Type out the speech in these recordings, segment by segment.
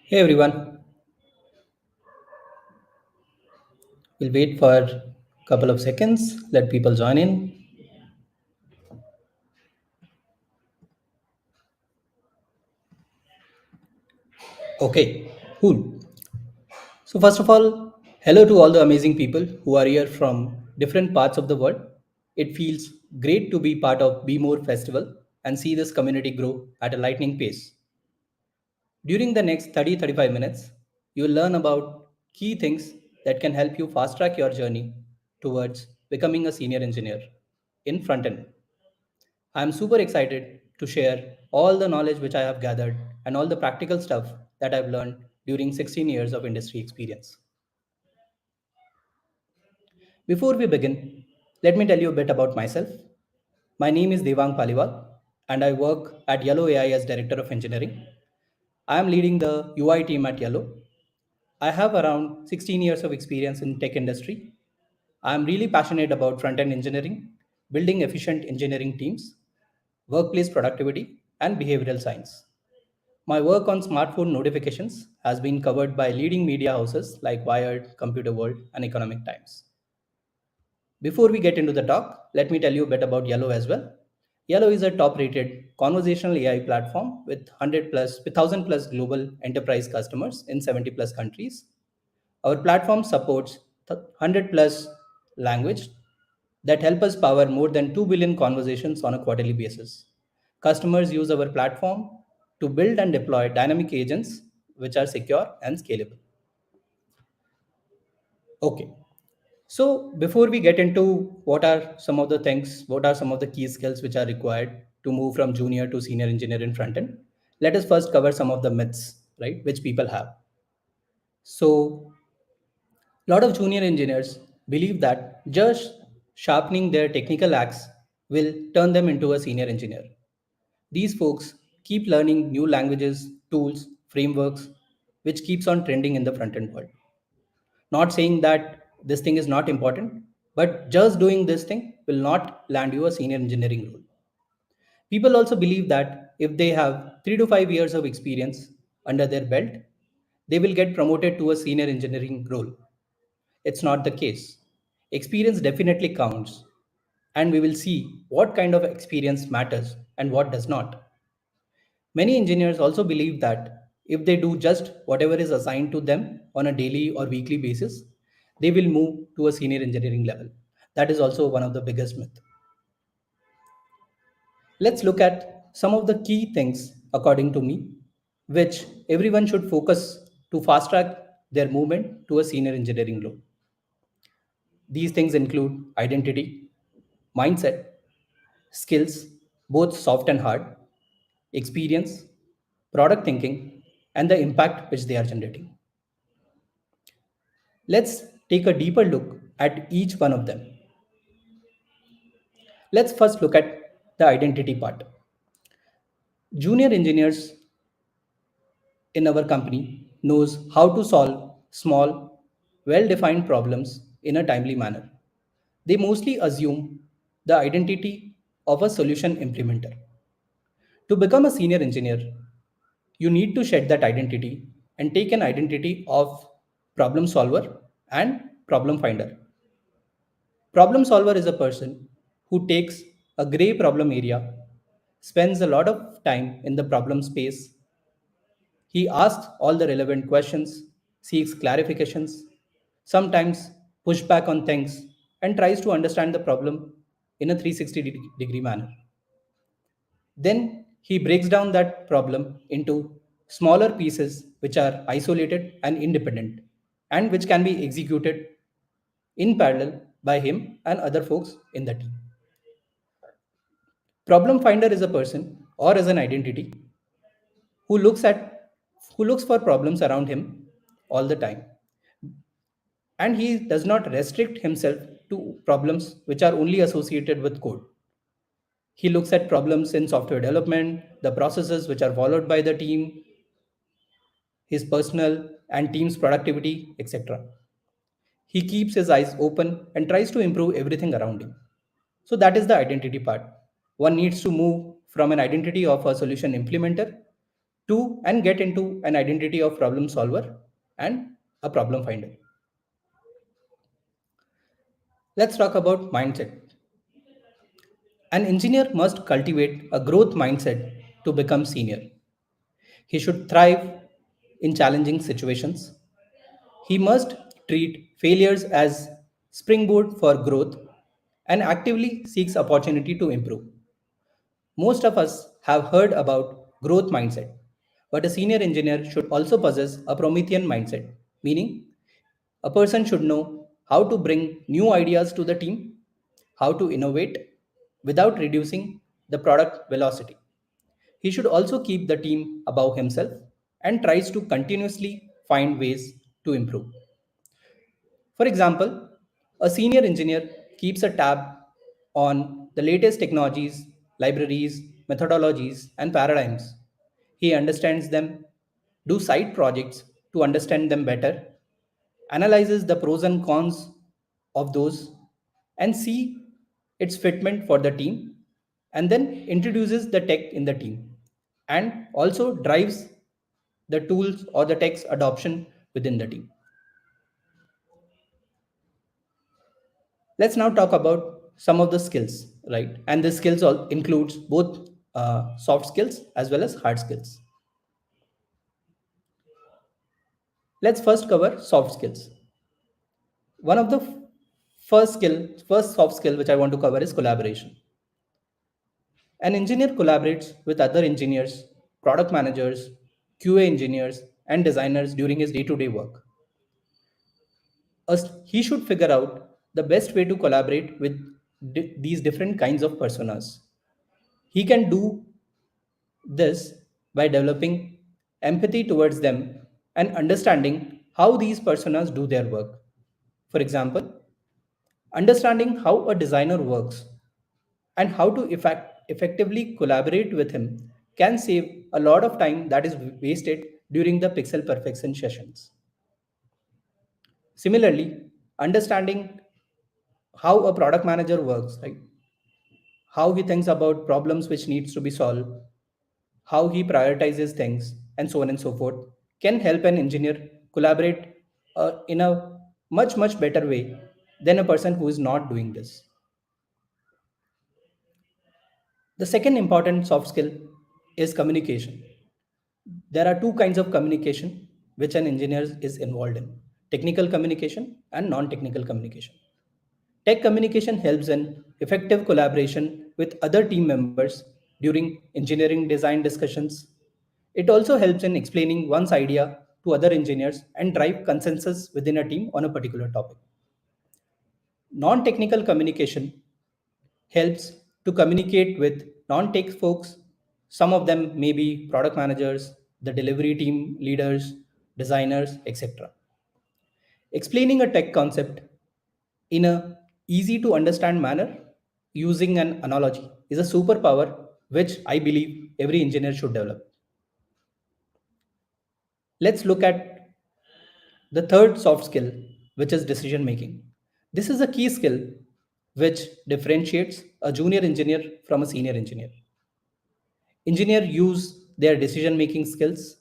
Hey everyone, we'll wait for a couple of seconds, let people join in. Okay, cool. So, first of all, hello to all the amazing people who are here from different parts of the world. It feels great to be part of BeMore Festival and see this community grow at a lightning pace. During the next 30-35 minutes, you will learn about key things that can help you fast track your journey towards becoming a senior engineer in Frontend. I'm super excited to share all the knowledge which I have gathered and all the practical stuff that I've learned during 16 years of industry experience. Before we begin, let me tell you a bit about myself. My name is Devang Paliwal and I work at Yellow AI as Director of Engineering. I am leading the UI team at Yellow. I have around 16 years of experience in tech industry. I am really passionate about front-end engineering, building efficient engineering teams, workplace productivity, and behavioral science. My work on smartphone notifications has been covered by leading media houses like Wired, Computer World, and Economic Times. Before we get into the talk, let me tell you a bit about Yellow as well. Yellow is a top-rated conversational AI platform with 1,000 plus global enterprise customers in 70 plus countries. Our platform supports 100 plus language that help us power more than 2 billion conversations on a quarterly basis. Customers use our platform to build and deploy dynamic agents which are secure and scalable. Okay. So before we get into what are some of the key skills which are required to move from junior to senior engineer in front end, let us first cover some of the myths, right, which people have. So a lot of junior engineers believe that just sharpening their technical axe will turn them into a senior engineer. These folks keep learning new languages, tools, frameworks, which keeps on trending in the front end world. Not saying that this thing is not important, but just doing this thing will not land you a senior engineering role. People also believe that if they have 3 to 5 years of experience under their belt, they will get promoted to a senior engineering role. It's not the case. Experience definitely counts, and we will see what kind of experience matters and what does not. Many engineers also believe that if they do just whatever is assigned to them on a daily or weekly basis, they will move to a senior engineering level. That is also one of the biggest myths. Let's look at some of the key things, according to me, which everyone should focus to fast track their movement to a senior engineering role. These things include identity, mindset, skills, both soft and hard, experience, product thinking, and the impact which they are generating. Let's take a deeper look at each one of them. Let's first look at the identity part. Junior engineers in our company knows how to solve small, well-defined problems in a timely manner. They mostly assume the identity of a solution implementer. To become a senior engineer, you need to shed that identity and take an identity of problem solver and problem finder. Problem solver is a person who takes a gray problem area, spends a lot of time in the problem space. He asks all the relevant questions, seeks clarifications, sometimes push back on things, and tries to understand the problem in a 360-degree manner. Then he breaks down that problem into smaller pieces which are isolated and independent and which can be executed in parallel by him and other folks in the team. Problem finder is a person or as an identity who looks at who looks for problems around him all the time, and he does not restrict himself to problems which are only associated with code. He looks at problems in software development, the processes which are followed by the team, his personal and team's productivity, etc. He keeps his eyes open and tries to improve everything around him. So that is the identity part. One needs to move from an identity of a solution implementer to and get into an identity of problem solver and a problem finder. Let's talk about mindset. An engineer must cultivate a growth mindset to become senior. He should thrive in challenging situations. He must treat failures as springboard for growth and actively seeks opportunity to improve. Most of us have heard about growth mindset, but a senior engineer should also possess a Promethean mindset, meaning a person should know how to bring new ideas to the team, how to innovate without reducing the product velocity. He should also keep the team above himself and tries to continuously find ways to improve. For example, a senior engineer keeps a tab on the latest technologies, libraries, methodologies, and paradigms. He understands them, do side projects to understand them better, analyzes the pros and cons of those, and see its fitment for the team, and then introduces the tech in the team, and also drives the tools or the tech's adoption within the team. Let's now talk about some of the skills, right? And the skills all includes both soft skills as well as hard skills. Let's first cover soft skills. One of the first soft skill which I want to cover is collaboration. An engineer collaborates with other engineers, product managers, QA engineers, and designers during his day-to-day work. He should figure out the best way to collaborate with these different kinds of personas. He can do this by developing empathy towards them and understanding how these personas do their work. For example, understanding how a designer works and how to effectively collaborate with him can save a lot of time that is wasted during the pixel perfection sessions. Similarly, understanding how a product manager works, right? How he thinks about problems which needs to be solved, how he prioritizes things, and so on and so forth, can help an engineer collaborate in a much better way than a person who is not doing this. The second important soft skill is communication. There are two kinds of communication which an engineer is involved in: technical communication and non technical communication. Tech communication helps in effective collaboration with other team members during engineering design discussions. It also helps in explaining one's idea to other engineers and drive consensus within a team on a particular topic. Non technical communication helps to communicate with non tech folks. Some of them may be product managers, the delivery team leaders, designers, etc. Explaining a tech concept in a easy to understand manner using an analogy is a superpower which I believe every engineer should develop. Let's look at the third soft skill, which is decision making. This is a key skill which differentiates a junior engineer from a senior engineer. Engineers use their decision making skills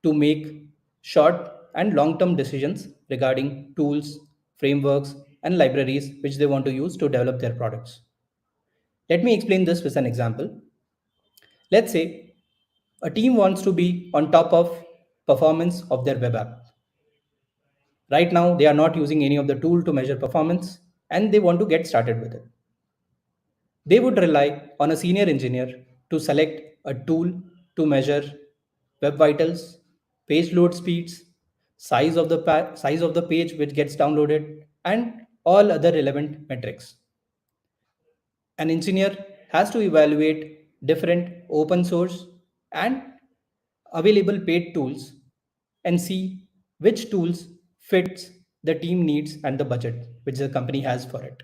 to make short and long term decisions regarding tools, frameworks, and libraries which they want to use to develop their products. Let me explain this with an example. Let's say a team wants to be on top of performance of their web app. Right now, they are not using any of the tool to measure performance and they want to get started with it. They would rely on a senior engineer to select a tool to measure web vitals, page load speeds, size of the page which gets downloaded, and all other relevant metrics. An engineer has to evaluate different open source and available paid tools and see which tools fits the team needs and the budget which the company has for it.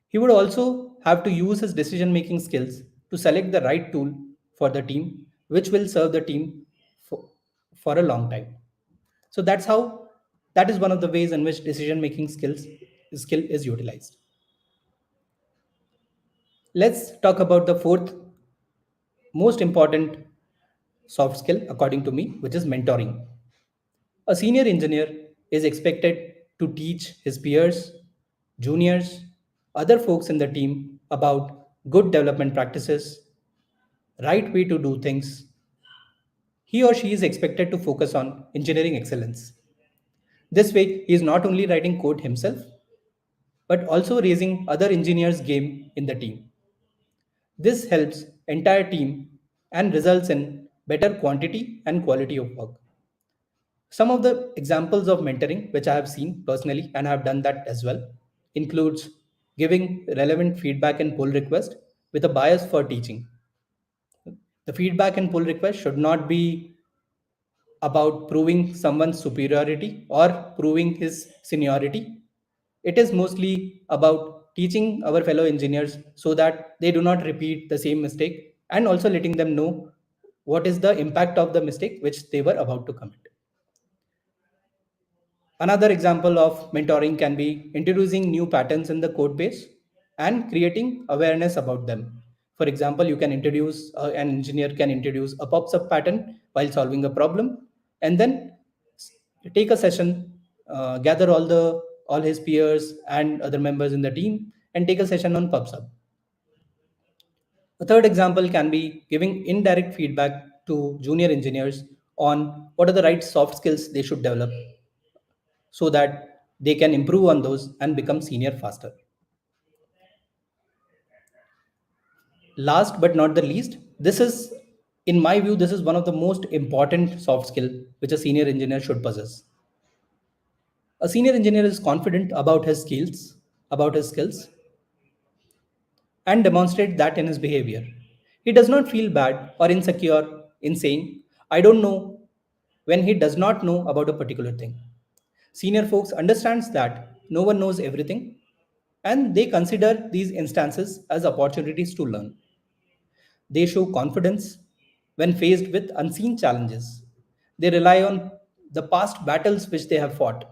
He would also have to use his decision making skills to select the right tool for the team which will serve the team for, for a long time. So that is one of the ways in which decision making skill is utilized. Let's talk about the fourth most important soft skill, according to me, which is mentoring. A senior engineer is expected to teach his peers, juniors, other folks in the team about good development practices, right way to do things. He or she is expected to focus on engineering excellence. This way, he is not only writing code himself, but also raising other engineers' game in the team. This helps entire team and results in better quantity and quality of work. Some of the examples of mentoring which I have seen personally and I have done that as well includes giving relevant feedback and pull request with a bias for teaching. The feedback and pull request should not be about proving someone's superiority or proving his seniority. It is mostly about teaching our fellow engineers so that they do not repeat the same mistake and also letting them know what is the impact of the mistake which they were about to commit. Another example of mentoring can be introducing new patterns in the code base and creating awareness about them. For example, you can introduce an engineer can introduce a pops up pattern while solving a problem, and then take a session, gather all his peers and other members in the team, and take a session on pops up. A third example can be giving indirect feedback to junior engineers on what are the right soft skills they should develop so that they can improve on those and become senior faster. Last but not the least, this is, in my view, this is one of the most important soft skill which a senior engineer should possess. A senior engineer is confident about his skills, and demonstrate that in his behavior. He does not feel bad or insecure in saying, I don't know, when he does not know about a particular thing. Senior folks understands that no one knows everything and they consider these instances as opportunities to learn. They show confidence when faced with unseen challenges. They rely on the past battles which they have fought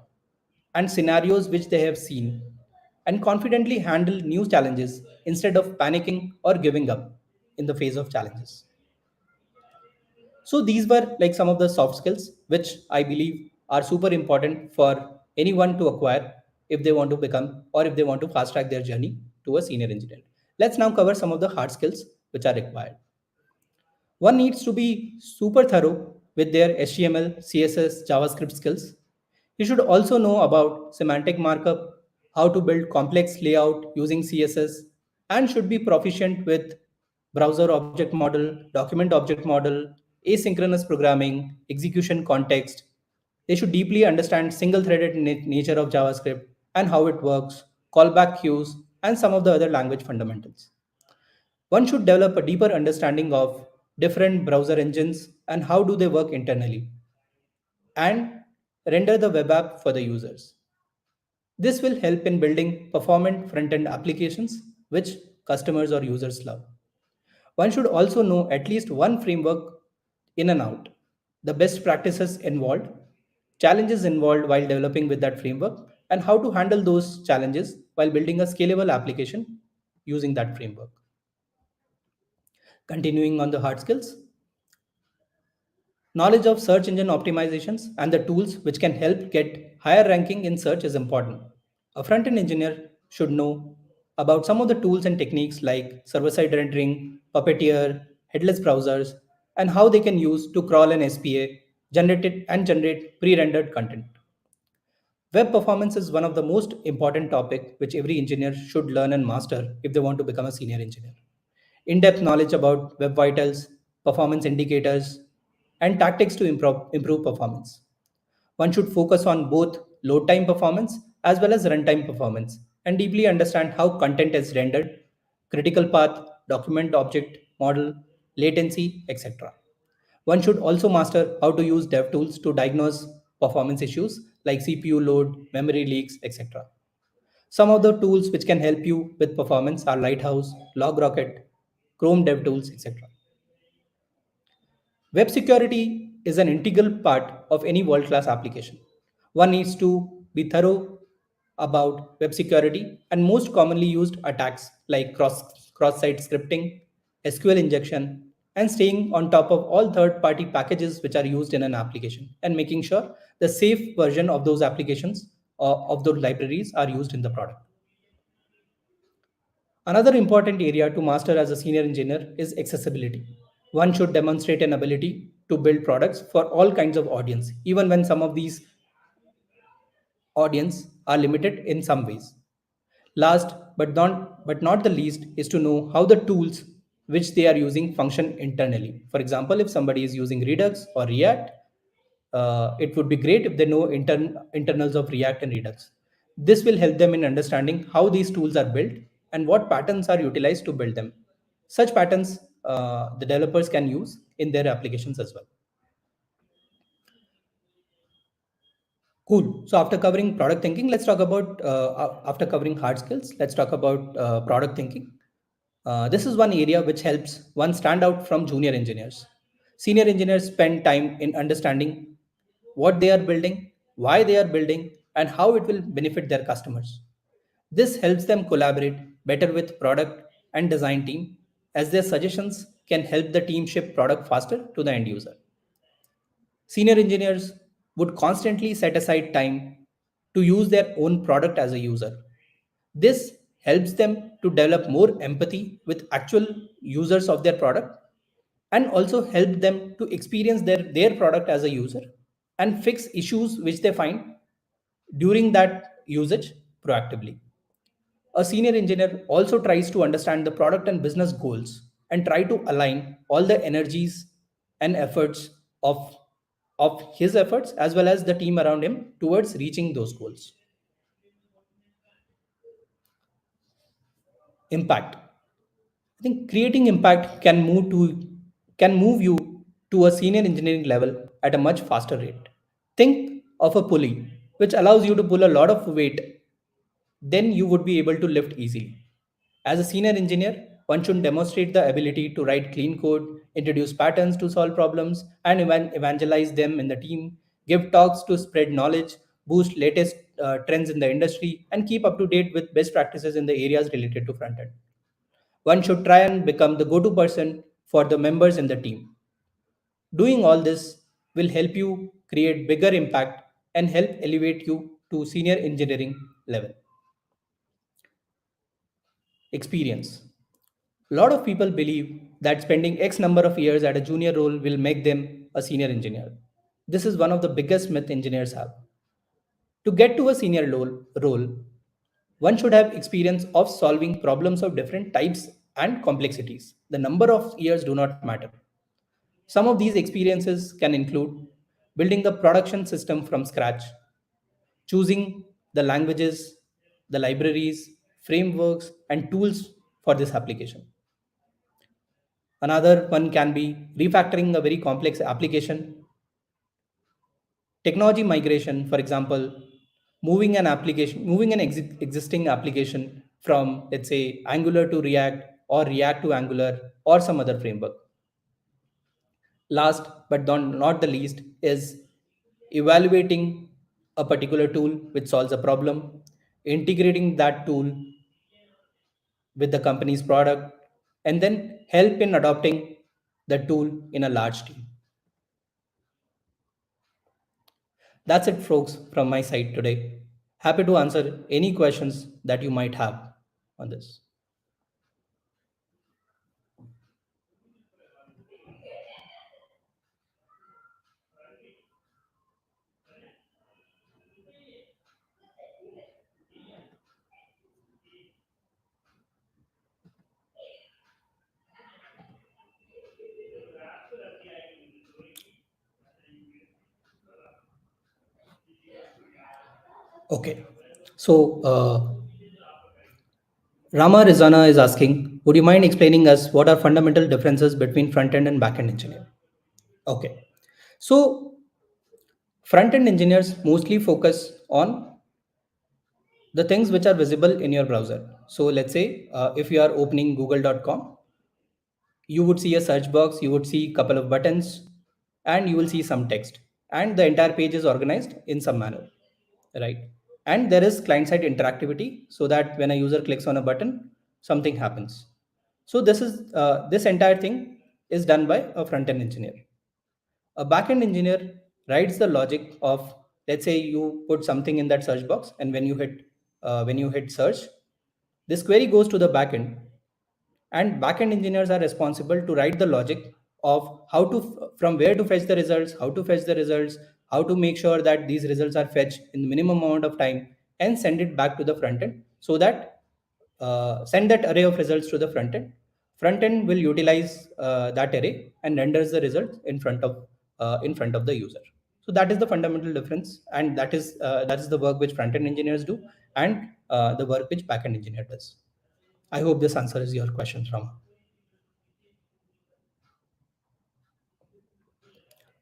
and scenarios which they have seen and confidently handle new challenges instead of panicking or giving up in the face of challenges. So these were like some of the soft skills which I believe are super important for anyone to acquire if they want to become or if they want to fast track their journey to a senior engineer. Let's now cover some of the hard skills which are required. One needs to be super thorough with their HTML, CSS, JavaScript skills. You should also know about semantic markup, how to build complex layout using CSS, and should be proficient with browser object model, document object model, asynchronous programming, execution context. They should deeply understand single-threaded nature of JavaScript and how it works, callback queues, and some of the other language fundamentals. One should develop a deeper understanding of different browser engines and how do they work internally and render the web app for the users. This will help in building performant front-end applications which customers or users love. One should also know at least one framework in and out, the best practices involved, challenges involved while developing with that framework, and how to handle those challenges while building a scalable application using that framework. Continuing on the hard skills, knowledge of search engine optimizations and the tools which can help get higher ranking in search is important. A front-end engineer should know about some of the tools and techniques like server-side rendering, Puppeteer, headless browsers, and how they can use to crawl an SPA, generate pre-rendered content. Web performance is one of the most important topic which every engineer should learn and master if they want to become a senior engineer. In-depth knowledge about web vitals, performance indicators, and tactics to improve performance. One should focus on both load time performance as well as runtime performance and deeply understand how content is rendered, critical path, document object model, latency, etc. One should also master how to use dev tools to diagnose performance issues like CPU load, memory leaks, etc. Some of the tools which can help you with performance are Lighthouse, LogRocket, Chrome DevTools, etc. Web security is an integral part of any world class application. One needs to be thorough about web security and most commonly used attacks like cross site scripting, SQL injection, and staying on top of all third party packages which are used in an application and making sure the safe version of those applications of those libraries are used in the product. Another important area to master as a senior engineer is accessibility. One should demonstrate an ability to build products for all kinds of audience, even when some of these audience are limited in some ways. Last but not the least is to know how the tools which they are using function internally. For example, if somebody is using Redux or React, it would be great if they know internals of React and Redux. This will help them in understanding how these tools are built and what patterns are utilized to build them. Such patterns the developers can use in their applications as well. Cool. So after covering product thinking, let's talk about after covering hard skills, let's talk about product thinking. This is one area which helps one stand out from junior engineers. Senior engineers spend time in understanding what they are building, why they are building, and how it will benefit their customers. This helps them collaborate better with product and design team as their suggestions can help the team ship product faster to the end user. Senior engineers would constantly set aside time to use their own product as a user. This helps them to develop more empathy with actual users of their product and also help them to experience their product as a user and fix issues which they find during that usage proactively. A senior engineer also tries to understand the product and business goals and try to align all the energies and efforts of his efforts as well as the team around him towards reaching those goals. Impact. I think creating impact can move you to a senior engineering level at a much faster rate. Think of a pulley which allows you to pull a lot of weight, then you would be able to lift easily. As a senior engineer, one should demonstrate the ability to write clean code, introduce patterns to solve problems, and evangelize them in the team, give talks to spread knowledge, boost latest trends in the industry, and keep up to date with best practices in the areas related to frontend. One should try and become the go to person for the members in the team. Doing all this will help you create bigger impact and help elevate you to senior engineering level. Experience. A lot of people believe that spending X number of years at a junior role will make them a senior engineer. This is one of the biggest myth engineers have. To get to a senior role, one should have experience of solving problems of different types and complexities. The number of years do not matter. Some of these experiences can include building the production system from scratch, choosing the languages, the libraries, frameworks, and tools for this application. Another one can be refactoring a very complex application, technology migration, for example, moving an existing application from, let's say, Angular to React or React to Angular or some other framework. Last but not the least is evaluating a particular tool which solves a problem, integrating that tool with the company's product, and then help in adopting the tool in a large team. That's it, folks, from my side today. Happy to answer any questions that you might have on this. Okay. So, Rama Rizana is asking, would you mind explaining us what are fundamental differences between front-end and back-end engineer? Okay. So, front-end engineers mostly focus on the things which are visible in your browser. So, let's say if you are opening google.com, you would see a search box, you would see a couple of buttons, and you will see some text. And the entire page is organized in some manner, right? And there is client-side interactivity so that when a user clicks on a button, something happens. So this entire thing is done by a front end engineer. A backend engineer writes the logic of, let's say you put something in that search box, and when you hit search, this query goes to the backend, and backend engineers are responsible to write the logic of how to, from where to fetch the results, how to fetch the results, how to make sure that these results are fetched in the minimum amount of time, and send it back to the front end, so that send that array of results to the front end. Front end will utilize that array and renders the result in front of the user. So that is the fundamental difference, and that is the work which front end engineers do, and the work which backend engineer does. I hope this answers your question, Rama.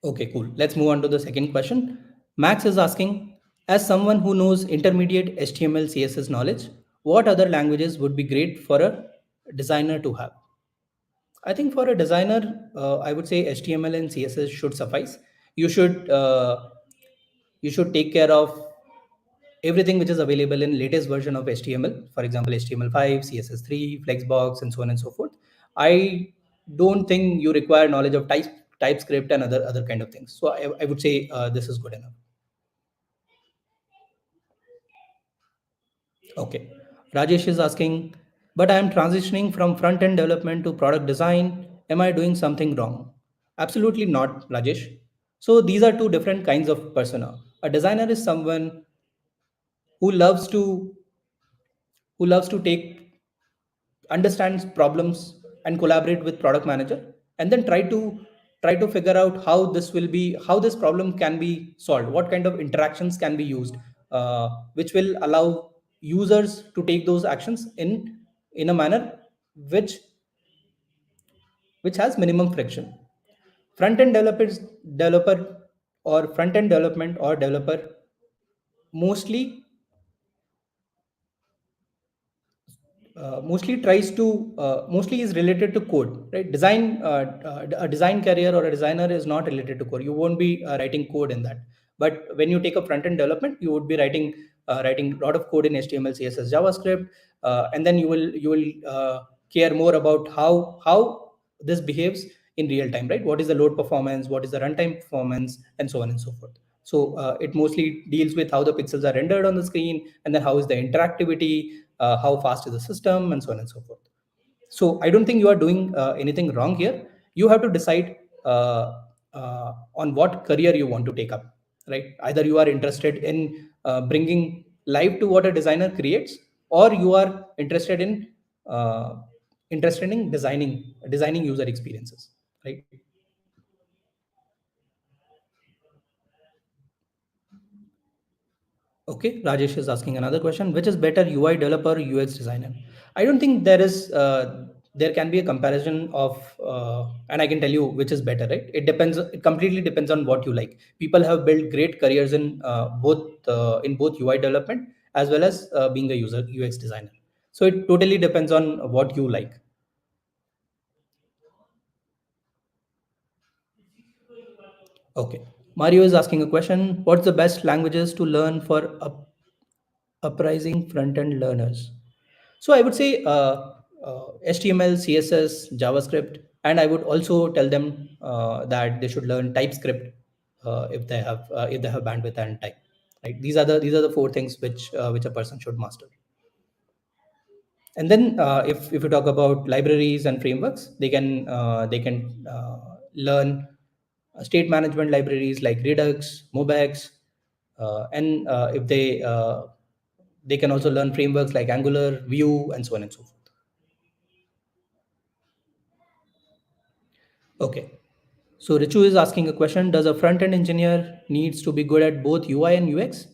Okay, cool. Let's move on to the second question. Max is asking, as someone who knows intermediate HTML CSS knowledge, what other languages would be great for a designer to have? I think for a designer, I would say HTML and CSS should suffice. You should uh, you should take care of everything which is available in latest version of HTML. For example, HTML5, CSS3, Flexbox, and so on and so forth. I don't think you require knowledge of TypeScript and other kind of things. So I would say this is good enough. Okay. Rajesh is asking, but I am transitioning from front end development to product design. Am I doing something wrong? Absolutely not, Rajesh. So these are two different kinds of persona. A designer is someone who loves to take understands problems and collaborate with product manager, and then try to figure out how this problem can be solved, what kind of interactions can be used, which will allow users to take those actions in a manner which has minimum friction. Front end developer or front end development or developer mostly mostly is related to code, right? A design career or a designer is not related to code. You won't be writing code in that. But when you take a front end development, you would be writing a lot of code in HTML, CSS, JavaScript, and then you will care more about how this behaves in real time, right? What is the load performance, what is the runtime performance, and so on and so forth. So it mostly deals with how the pixels are rendered on the screen, and then how is the interactivity, how fast is the system, and so on and so forth. So I don't think you are doing anything wrong here. You have to decide on what career you want to take up, right? Either you are interested in bringing life to what a designer creates, or you are uh, interested in designing user experiences, right? Okay, Rajesh is asking another question: which is better, UI developer or UX designer? I don't think there can be a comparison of, and I can tell you which is better, right? It depends. It completely depends on what you like. People have built great careers in both UI development as well as being a user UX designer. So it totally depends on what you like. Okay, Mario is asking a question: what's the best languages to learn for uprising front end learners? So I would say HTML, CSS, JavaScript, and I would also tell them that they should learn TypeScript if they have bandwidth and time. Right? These are the four things which a person should master. And then if you talk about libraries and frameworks, they can learn state management libraries like Redux, Mobex, and if they can also learn frameworks like Angular, Vue, and so on and so forth. Okay. So Richu is asking a question: does a front end engineer needs to be good at both UI and UX?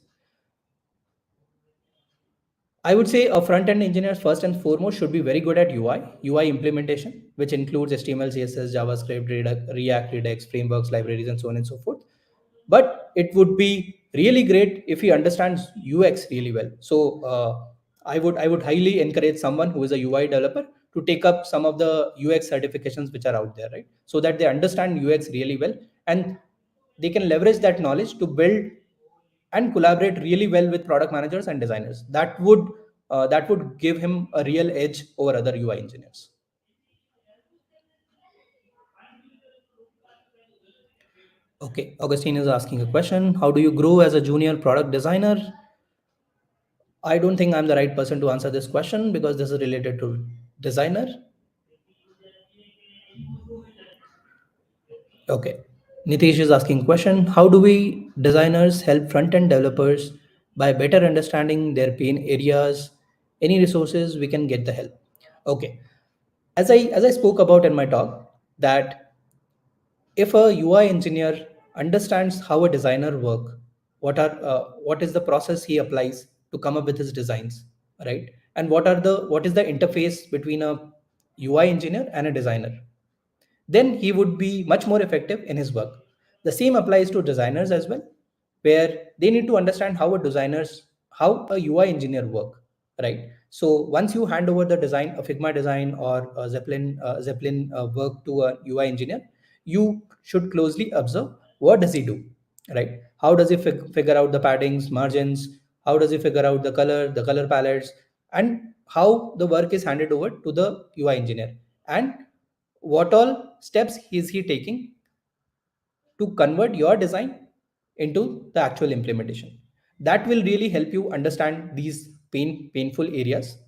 I would say a front end engineer first and foremost should be very good at UI implementation, which includes HTML, CSS, JavaScript, React, Redux, frameworks, libraries, and so on and so forth. But it would be really great if he understands UX really well. So I would highly encourage someone who is a UI developer to take up some of the UX certifications which are out there, right? So that they understand UX really well, and they can leverage that knowledge to build and collaborate really well with product managers and designers. That would give him a real edge over other UI engineers. Okay, Augustine is asking a question. How do you grow as a junior product designer? I don't think I'm the right person to answer this question because this is related to designer. Okay. Nitish is asking question. How do we designers help front-end developers by better understanding their pain areas? Any resources we can get the help. Okay. As I spoke about in my talk, that if a UI engineer understands how a designer work, what is the process he applies to come up with his designs, right? And what is the interface between a UI engineer and a designer, then he would be much more effective in his work. The same applies to designers as well, where they need to understand how a UI engineer work, right? So once you hand over the design, a Figma design or a Zeppelin work to a UI engineer, you should closely observe what does he do, right? How does he figure out the paddings, margins? How does he figure out the color palettes, and how the work is handed over to the UI engineer, and what all steps is he taking to convert your design into the actual implementation. That will really help you understand these painful areas.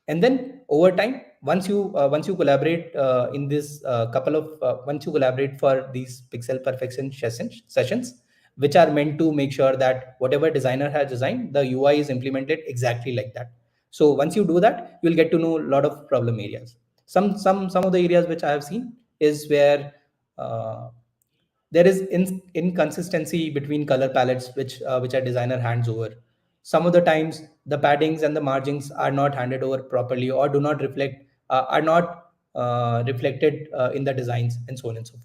And then over time, once you collaborate in this couple of once you collaborate for these pixel perfection sessions, which are meant to make sure that whatever designer has designed, the UI is implemented exactly like that. So once you do that, you'll get to know a lot of problem areas. Some of the areas which I have seen is where uh, there is inconsistency between color palettes which a designer hands over. Some of the times the paddings and the margins are not handed over properly, or do not reflect are not reflected in the designs, and so on and so forth.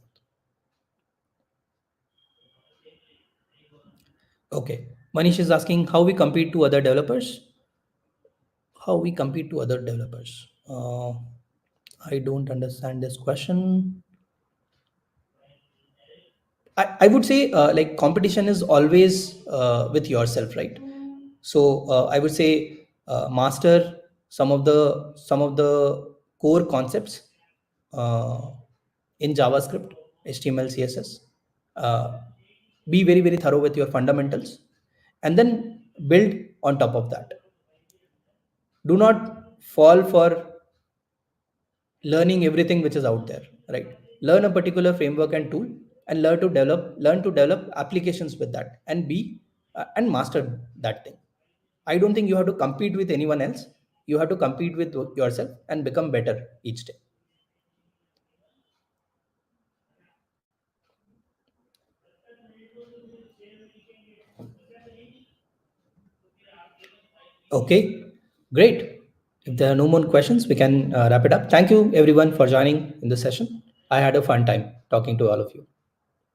Okay, Manish is asking how we compete to other developers. How we compete to other developers? I don't understand this question. I would say like competition is always with yourself, right? So I would say master some of the core concepts uh, in JavaScript, HTML, CSS. Uh, be very very thorough with your fundamentals, and then build on top of that. Do not fall for learning everything which is out there, right? Learn a particular framework and tool, and learn to develop applications with that, and be and master that thing. I don't think you have to compete with anyone else. You have to compete with yourself and become better each day. Okay, great. If there are no more questions, we can wrap it up. Thank you everyone for joining in this session. I had a fun time talking to all of you.